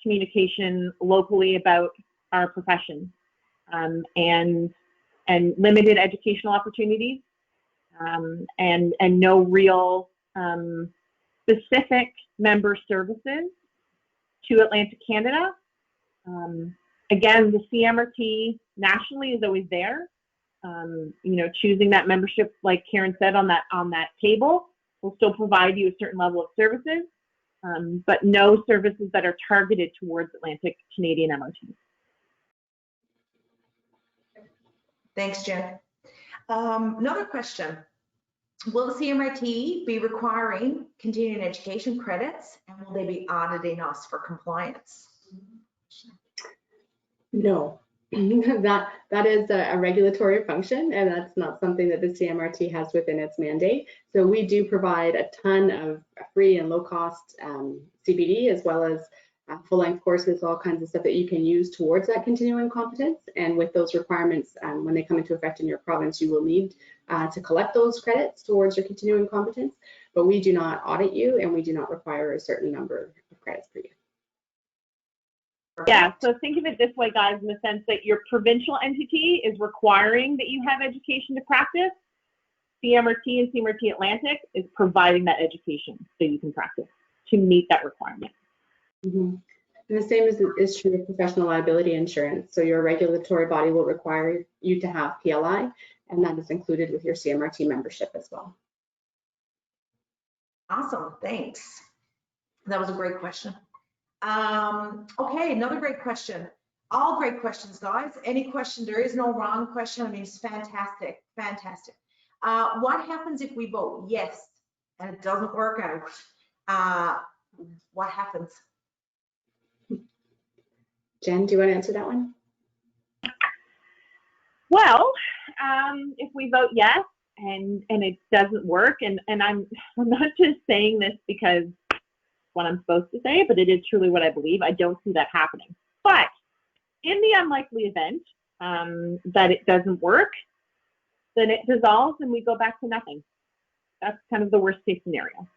communication locally about our profession, and limited educational opportunities, and no real specific member services to Atlantic Canada. Again, the CMRT nationally is always there. Choosing that membership, like Karen said, on that table will still provide you a certain level of services, but no services that are targeted towards Atlantic Canadian MRTs. Thanks, Jen. Another question. Will the CMRT be requiring continuing education credits, and will they be auditing us for compliance? No, that is a regulatory function, and that's not something that the CMRT has within its mandate. So we do provide a ton of free and low-cost CPD, as well as full-length courses, all kinds of stuff that you can use towards that continuing competence. And with those requirements, when they come into effect in your province, you will need to collect those credits towards your continuing competence. But we do not audit you, and we do not require a certain number of credits per year. Yeah, so think of it this way, guys, in the sense that your provincial entity is requiring that you have education to practice. CMRT and CMRT Atlantic is providing that education so you can practice to meet that requirement. Mm-hmm. And the same is true of professional liability insurance. So your regulatory body will require you to have PLI, and that is included with your CMRT membership as well. Awesome, thanks. That was a great question. Okay, another great question. All great questions, guys. Any question, there is no wrong question. I mean, it's fantastic, fantastic. What happens if we vote yes and it doesn't work out? What happens? Jen, do you want to answer that one? Well, if we vote yes and it doesn't work, and I'm not just saying this because what I'm supposed to say, but it is truly what I believe. I don't see that happening. But in the unlikely event that it doesn't work, then it dissolves and we go back to nothing. That's kind of the worst case scenario.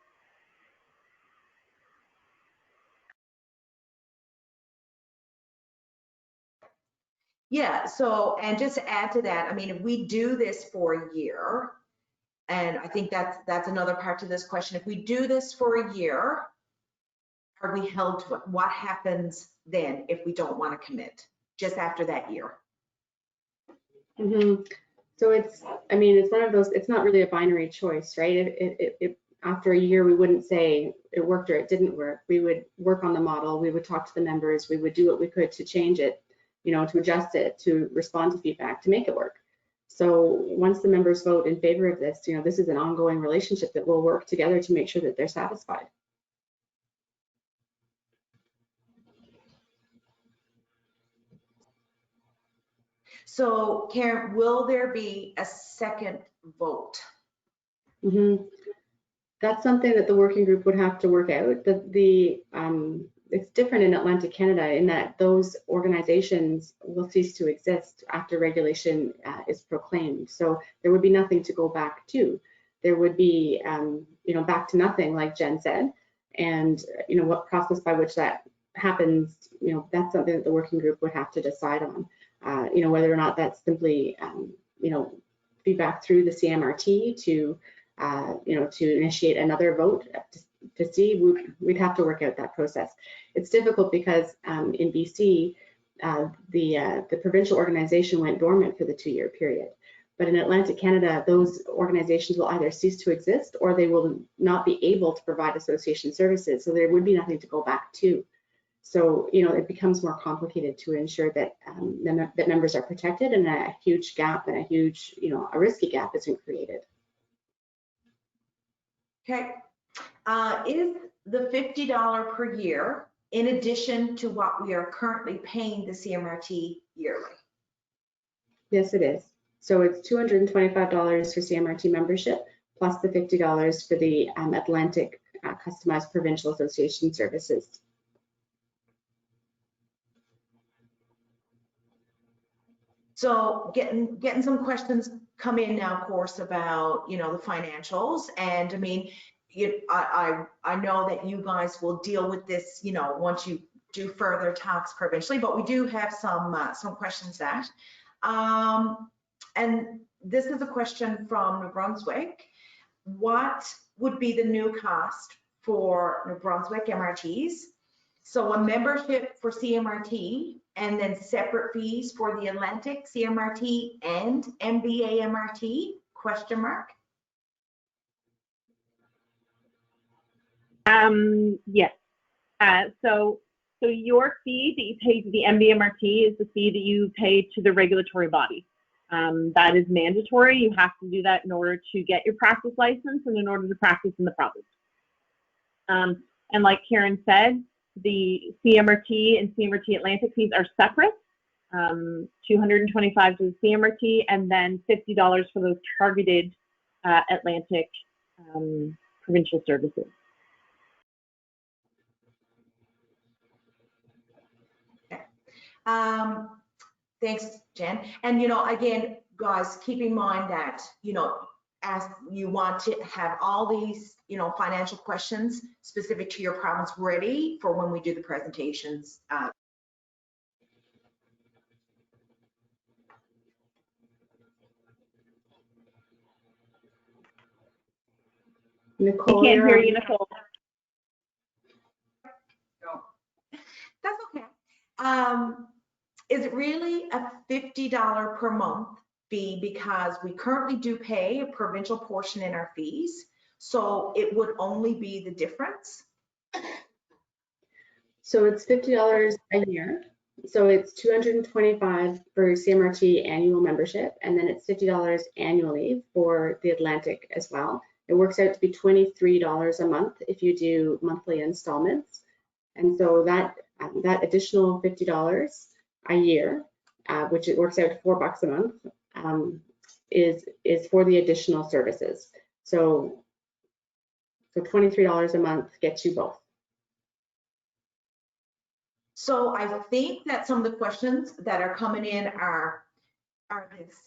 Yeah, so, and just to add to that, I mean, if we do this for a year, and I think that's another part to this question. If we do this for a year, are we held to it? What happens then if we don't want to commit just after that year? Mm-hmm. So it's one of those, it's not really a binary choice, right? If after a year, we wouldn't say it worked or it didn't work. We would work on the model. We would talk to the members. We would do what we could to change it, to adjust it, to respond to feedback, to make it work. So once the members vote in favor of this, this is an ongoing relationship that we'll work together to make sure that they're satisfied. So, Karen, will there be a second vote? Mm-hmm. That's something that the working group would have to work out. It's different in Atlantic Canada in that those organizations will cease to exist after regulation is proclaimed. So there would be nothing to go back to. There would be, back to nothing, like Jen said. And, what process by which that happens, that's something that the working group would have to decide on. Whether or not that's simply, feedback through the CMRT to initiate another vote to see. We'd have to work out that process. It's difficult because in BC, the provincial organization went dormant for the 2-year period. But in Atlantic Canada, those organizations will either cease to exist or they will not be able to provide association services. So there would be nothing to go back to. So, it becomes more complicated to ensure that that members are protected and a huge gap and a risky gap isn't created. Okay. Is the $50 per year in addition to what we are currently paying the CMRT yearly? Yes, it is. So it's $225 for CMRT membership plus the $50 for the Atlantic Customized Provincial Association Services. So getting some questions come in now, of course, about, the financials. And I mean, I know that you guys will deal with this, once you do further talks provincially, but we do have some questions that. And this is a question from New Brunswick. What would be the new cost for New Brunswick MRTs? So a membership for CMRT and then separate fees for the Atlantic CMRT and MBA MRT, question mark? Yes. So your fee that you pay to the MBMRT is the fee that you pay to the regulatory body. That is mandatory. You have to do that in order to get your practice license and in order to practice in the province. And like Karen said, the CMRT and CMRT Atlantic fees are separate. $225 to the CMRT and then $50 for those targeted Atlantic provincial services. Thanks, Jen. And, again, guys, keep in mind that, as you want to have all these, financial questions specific to your province ready for when we do the presentations. Nicole, I can't hear you, Nicole. That's okay. Is it really a $50 per month fee? Because we currently do pay a provincial portion in our fees, so it would only be the difference. So it's $50 a year. So it's $225 for CMRT annual membership, and then it's $50 annually for the Atlantic as well. It works out to be $23 a month if you do monthly installments. And so that additional $50 a year, which it works out to $4 a month, is for the additional services. So $23 a month gets you both. So I think that some of the questions that are coming in are this.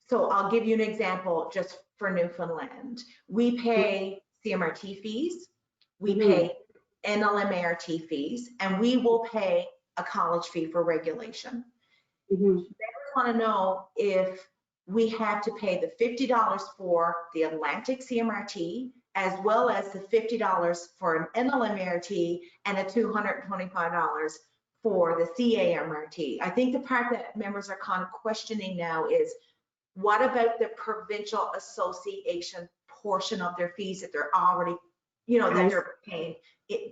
So I'll give you an example just for Newfoundland. We pay CMRT fees, we pay NLMRT fees, and we will pay a college fee for regulation. They want to know if we have to pay the $50 for the Atlantic CMRT as well as the $50 for an NLMRT and a $225 for the CAMRT. I think the part that members are kind of questioning now is, what about the provincial association portion of their fees that they're already, that they're paying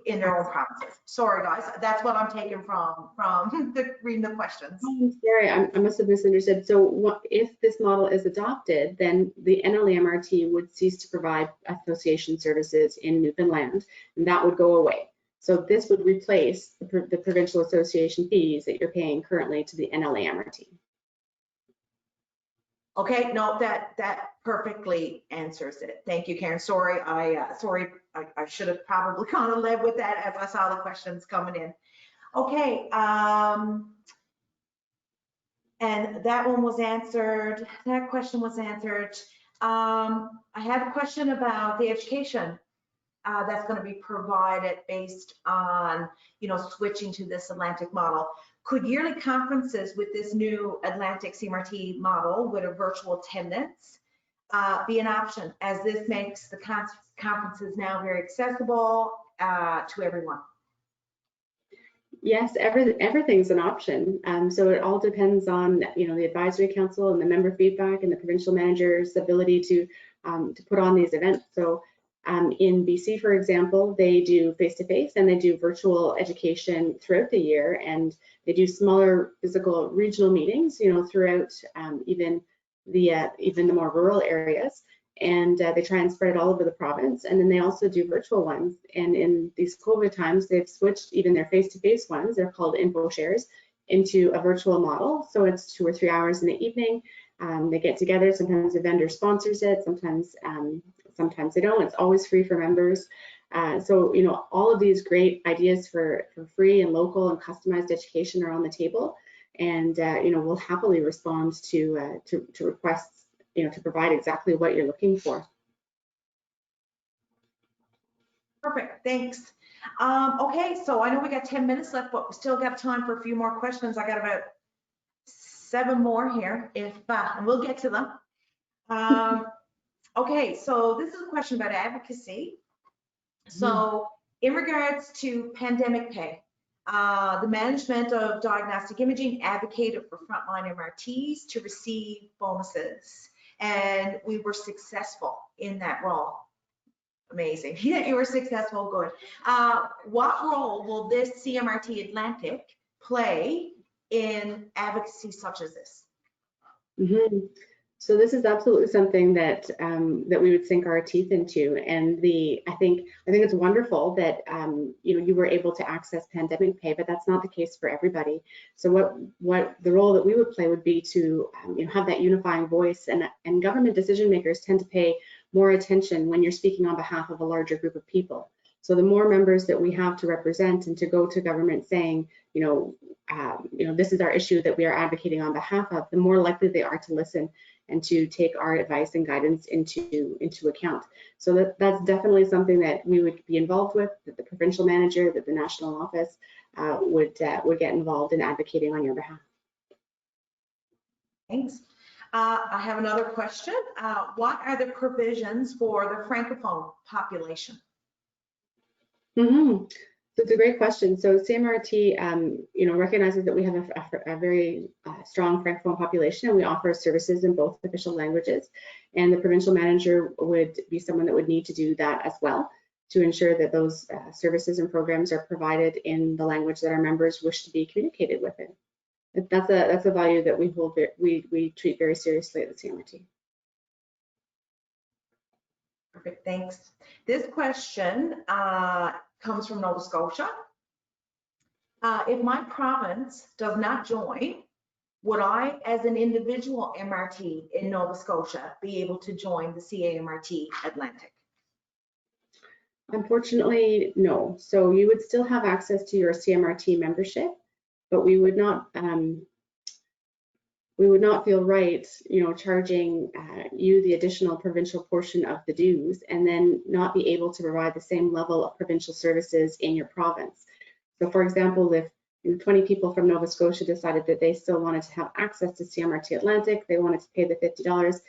in their own provinces? Sorry, guys, that's what I'm taking from reading the questions. Sorry, I must have misunderstood. So if this model is adopted, then the NLMRT would cease to provide association services in Newfoundland, and that would go away. So this would replace the provincial association fees that you're paying currently to the NLMRT. Okay, no, that perfectly answers it. Thank you, Karen. Sorry, I should have probably kind of led with that as I saw the questions coming in. Okay, and that one was answered. That question was answered. I have a question about the education that's going to be provided based on, switching to this Atlantic model. Could yearly conferences with this new Atlantic CMRT model with a virtual attendance be an option, as this makes the conferences now very accessible to everyone? Yes, everything's an option. So it all depends on, the advisory council and the member feedback and the provincial manager's ability to put on these events. So in BC, for example, they do face-to-face and they do virtual education throughout the year, and they do smaller physical regional meetings, throughout even the more rural areas, and they try and spread it all over the province. And then they also do virtual ones. And in these COVID times, they've switched even their face-to-face ones, they're called info shares, into a virtual model. So it's 2 or 3 hours in the evening. They get together. Sometimes the vendor sponsors it. Sometimes they don't. It's always free for members. So, all of these great ideas for free and local and customized education are on the table. And, we'll happily respond to requests, to provide exactly what you're looking for. Perfect, thanks. Okay, so I know we got 10 minutes left, but we still got time for a few more questions. I got about 7 more here, and we'll get to them. Okay, so this is a question about advocacy. So in regards to pandemic pay, the management of diagnostic imaging advocated for frontline MRTs to receive bonuses, and we were successful in that role. Amazing. Yeah, you were successful. Good. What role will this CMRT Atlantic play in advocacy such as this? Mm-hmm. So this is absolutely something that that we would sink our teeth into, and I think it's wonderful that you were able to access pandemic pay, but that's not the case for everybody. So what the role that we would play would be to have that unifying voice, and government decision makers tend to pay more attention when you're speaking on behalf of a larger group of people. So the more members that we have to represent and to go to government saying, this is our issue that we are advocating on behalf of, the more likely they are to listen and to take our advice and guidance into account. So that's definitely something that we would be involved with, that the provincial manager, that the national office would get involved in advocating on your behalf. Thanks. I have another question. What are the provisions for the Francophone population? Mm-hmm. So it's a great question. So CMRT, recognizes that we have a very strong Francophone population, and we offer services in both official languages. And the provincial manager would be someone that would need to do that as well, to ensure that those services and programs are provided in the language that our members wish to be communicated with. It. That's a value that we hold. We treat very seriously at the CMRT. Perfect. Thanks. This question comes from Nova Scotia. If my province does not join, would I, as an individual MRT in Nova Scotia, be able to join the CAMRT Atlantic? Unfortunately, no. So you would still have access to your CMRT membership, but we would not feel right, charging you the additional provincial portion of the dues and then not be able to provide the same level of provincial services in your province. So for example, if 20 people from Nova Scotia decided that they still wanted to have access to CMRT Atlantic, they wanted to pay the $50,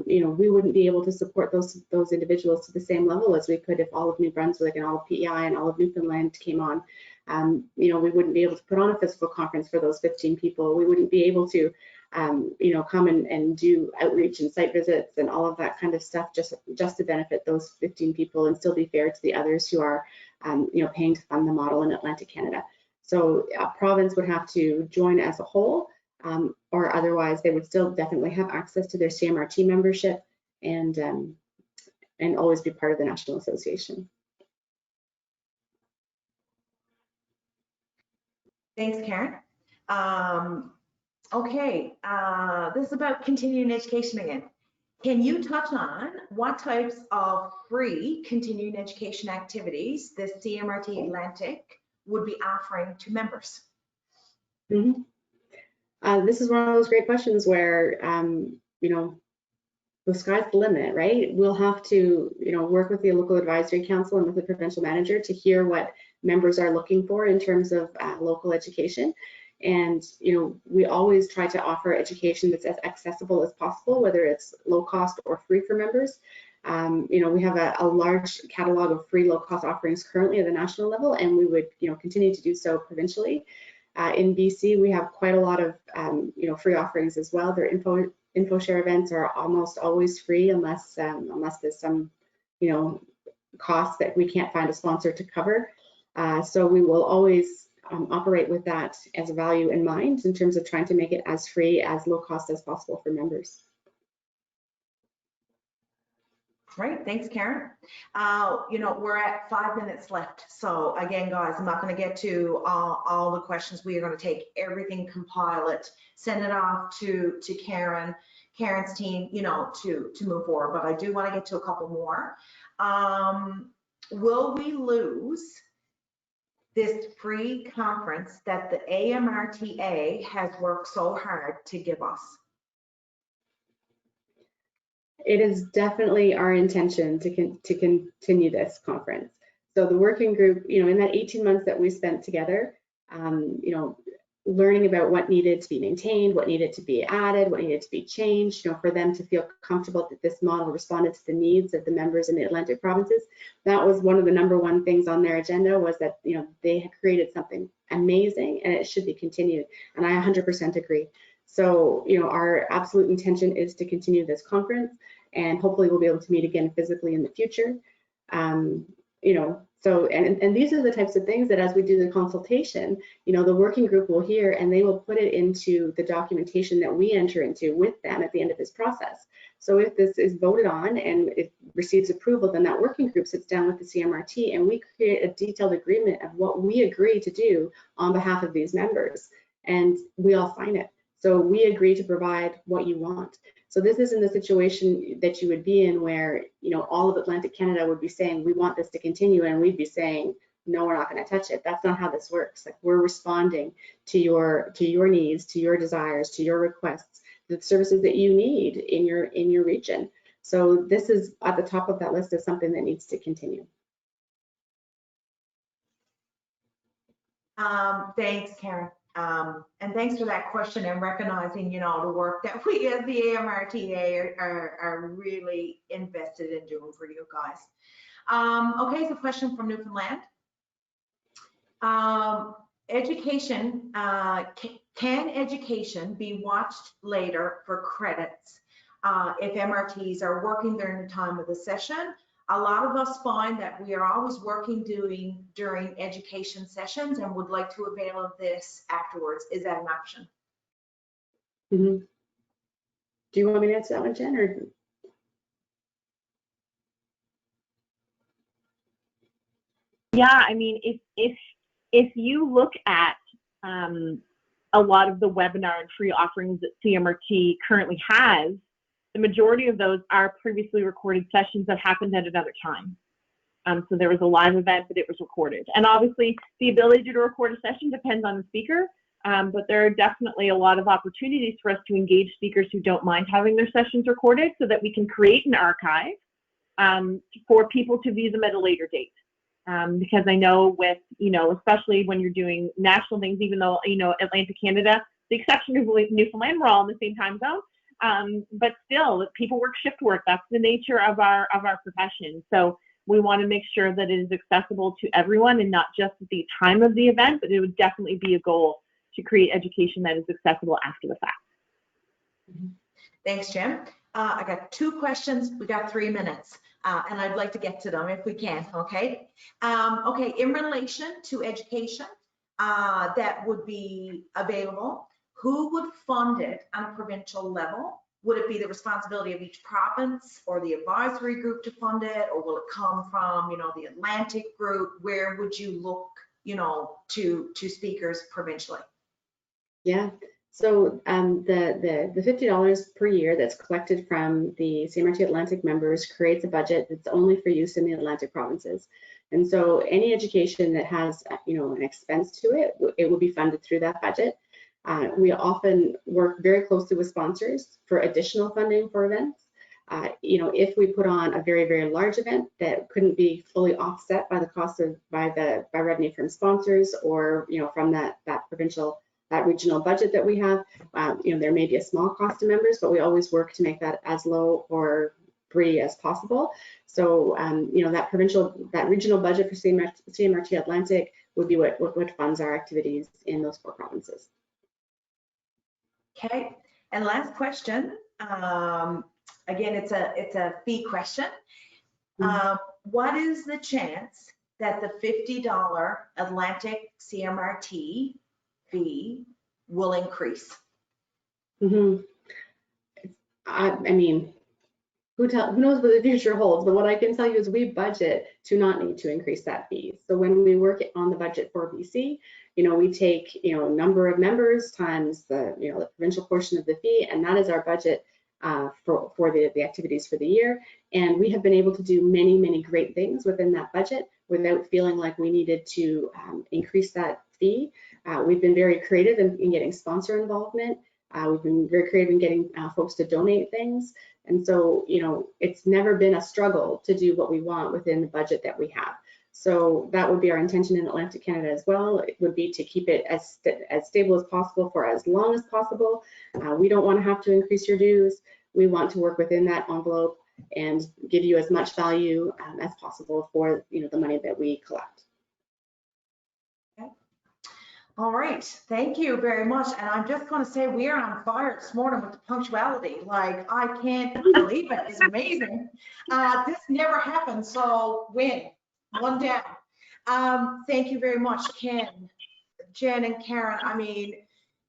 we wouldn't be able to support those individuals to the same level as we could if all of New Brunswick and all of PEI and all of Newfoundland came on. We wouldn't be able to put on a physical conference for those 15 people. We wouldn't be able to, come and do outreach and site visits and all of that kind of stuff just to benefit those 15 people and still be fair to the others who are, paying to fund the model in Atlantic Canada. So a province would have to join as a whole, or otherwise they would still definitely have access to their CMRT membership and always be part of the National Association. Thanks, Karen. Okay, this is about continuing education again. Can you touch on what types of free continuing education activities the CMRT Atlantic would be offering to members? Mm-hmm. This is one of those great questions where, the sky's the limit, right? We'll have to, work with the local advisory council and with the provincial manager to hear what members are looking for in terms of local education. And, we always try to offer education that's as accessible as possible, whether it's low cost or free for members. We have a large catalog of free low cost offerings currently at the national level, and we would, continue to do so provincially. In BC, we have quite a lot of, free offerings as well. Their info share events are almost always free unless there's some, costs that we can't find a sponsor to cover. So we will always operate with that as a value in mind in terms of trying to make it as free, as low cost as possible for members. Great, thanks, Karen. We're at 5 minutes left. So again, guys, I'm not going to get to all the questions. We are going to take everything, compile it, send it off to Karen's team, to move forward. But I do want to get to a couple more. Will we lose this free conference that the AMRTA has worked so hard to give us? It is definitely our intention to continue this conference. So the working group, in that 18 months that we spent together, learning about what needed to be maintained, what needed to be added, what needed to be changed, for them to feel comfortable that this model responded to the needs of the members in the Atlantic provinces. That was one of the #1 things on their agenda, was that, they had created something amazing and it should be continued. And I 100% agree. So, our absolute intention is to continue this conference, and hopefully we'll be able to meet again physically in the future. So, and these are the types of things that as we do the consultation, the working group will hear, and they will put it into the documentation that we enter into with them at the end of this process. So if this is voted on and it receives approval, then that working group sits down with the CMRT and we create a detailed agreement of what we agree to do on behalf of these members, and we all sign it. So we agree to provide what you want. So this isn't the situation that you would be in where, all of Atlantic Canada would be saying, we want this to continue, and we'd be saying, no, we're not going to touch it. That's not how this works. Like, we're responding to your needs, to your desires, to your requests, the services that you need in your region. So this is at the top of that list of something that needs to continue. Thanks, Karen. And thanks for that question and recognizing, the work that we as the AMRTA are really invested in doing for you guys. Okay, so question from Newfoundland. Education, can education be watched later for credits if MRTs are working during the time of the session? A lot of us find that we are always working during education sessions and would like to avail of this afterwards. Is that an option? Mm-hmm. Do you want me to answer that one, Jen? Or? Yeah, I mean, if you look at a lot of the webinar and free offerings that CMRT currently has, the majority of those are previously recorded sessions that happened at another time. So there was a live event, but it was recorded. And obviously, the ability to record a session depends on the speaker, but there are definitely a lot of opportunities for us to engage speakers who don't mind having their sessions recorded, so that we can create an archive for people to view them at a later date. Because I know with, especially when you're doing national things, even though, Atlantic Canada, the exception is Newfoundland, we're all in the same time zone. But still, people work shift work. That's the nature of our profession. So we want to make sure that it is accessible to everyone, and not just at the time of the event, but it would definitely be a goal to create education that is accessible after the fact. Thanks, Jim. I got 2 questions. We got 3 minutes, and I'd like to get to them if we can. Okay. Okay. In relation to education that would be available, who would fund it on a provincial level? Would it be the responsibility of each province or the advisory group to fund it, or will it come from, the Atlantic group? Where would you look, to speakers provincially? Yeah. So the $50 per year that's collected from the CMRT Atlantic members creates a budget that's only for use in the Atlantic provinces. And so any education that has, an expense to it, it will be funded through that budget. We often work very closely with sponsors for additional funding for events. If we put on a very, very large event that couldn't be fully offset by the cost by revenue from sponsors, or from that regional budget that we have, there may be a small cost to members, but we always work to make that as low or free as possible. So that regional budget for CMRT Atlantic would be what funds our activities in those 4 provinces. Okay, and last question. Again, it's a fee question. What is the chance that the $50 Atlantic CMRT fee will increase? I mean, who knows what the future holds? But what I can tell you is we budget to not need to increase that fee. So when we work on the budget for BC, we take number of members times the the provincial portion of the fee, and that is our budget for the activities for the year. And we have been able to do many, many great things within that budget without feeling like we needed to increase that fee. We've been very creative in getting sponsor involvement. We've been very creative in getting folks to donate things. And so, it's never been a struggle to do what we want within the budget that we have. So that would be our intention in Atlantic Canada as well. It would be to keep it as stable as possible for as long as possible. We don't want to have to increase your dues. We want to work within that envelope and give you as much value as possible for the money that we collect. All right, thank you very much. And I'm just going to say we are on fire this morning with the punctuality. Like, I can't believe it. It's amazing. This never happened, so win, one down. Thank you very much, Ken, Jen, and Karen. I mean,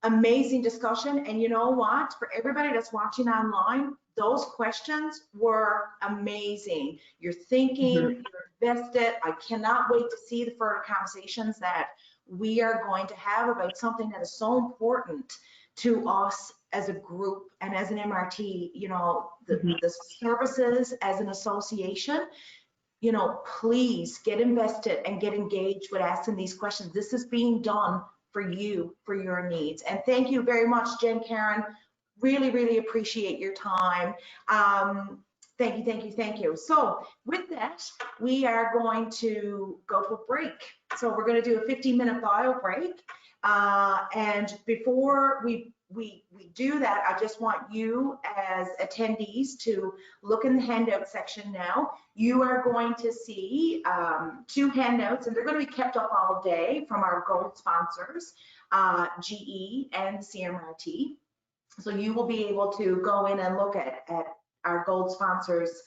amazing discussion. And you know what? For everybody that's watching online, those questions were amazing. You're thinking, you're invested. I cannot wait to see the further conversations that we are going to have about something that is so important to us as a group and as an MRT, the services as an association. Please get invested and get engaged with asking these questions. This is being done for you, for your needs. And thank you very much, Jen, Karen. Really, really appreciate your time. Thank you, thank you, thank you. So with that, we are going to go to a break. So we're going to do a 15-minute bio break. And before we do that, I just want you as attendees to look in the handout section now. You are going to see 2 handouts, and they're going to be kept up all day from our gold sponsors, GE and CMRT. So you will be able to go in and look at our gold sponsors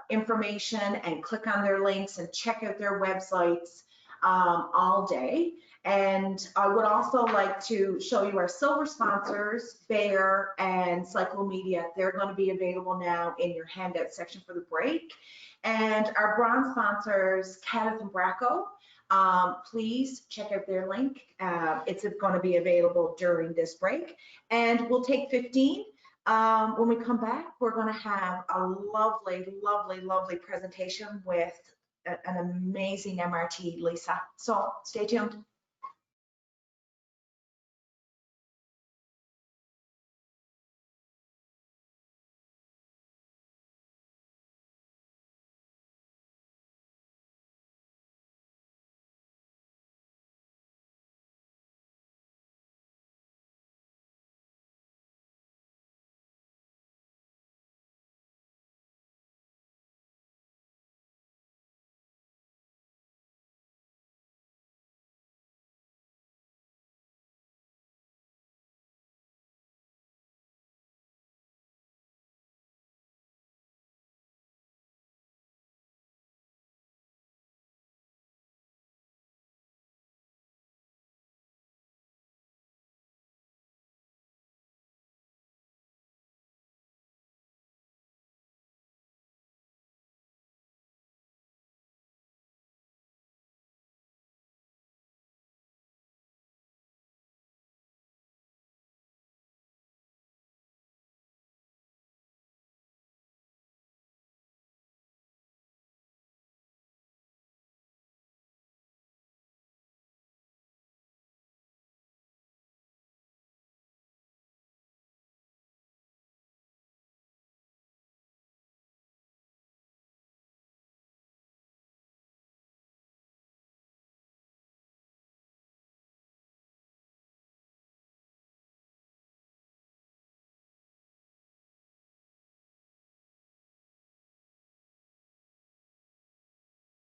information and click on their links and check out their websites all day. And I would also like to show you our silver sponsors, Bayer and Cyclomedia. They're going to be available now in your handout section for the break. And our bronze sponsors, Kenneth and Bracco, please check out their link. It's going to be available during this break. And we'll take 15. When we come back, we're going to have a lovely, lovely, lovely presentation with an amazing MRT, Lisa. So stay tuned.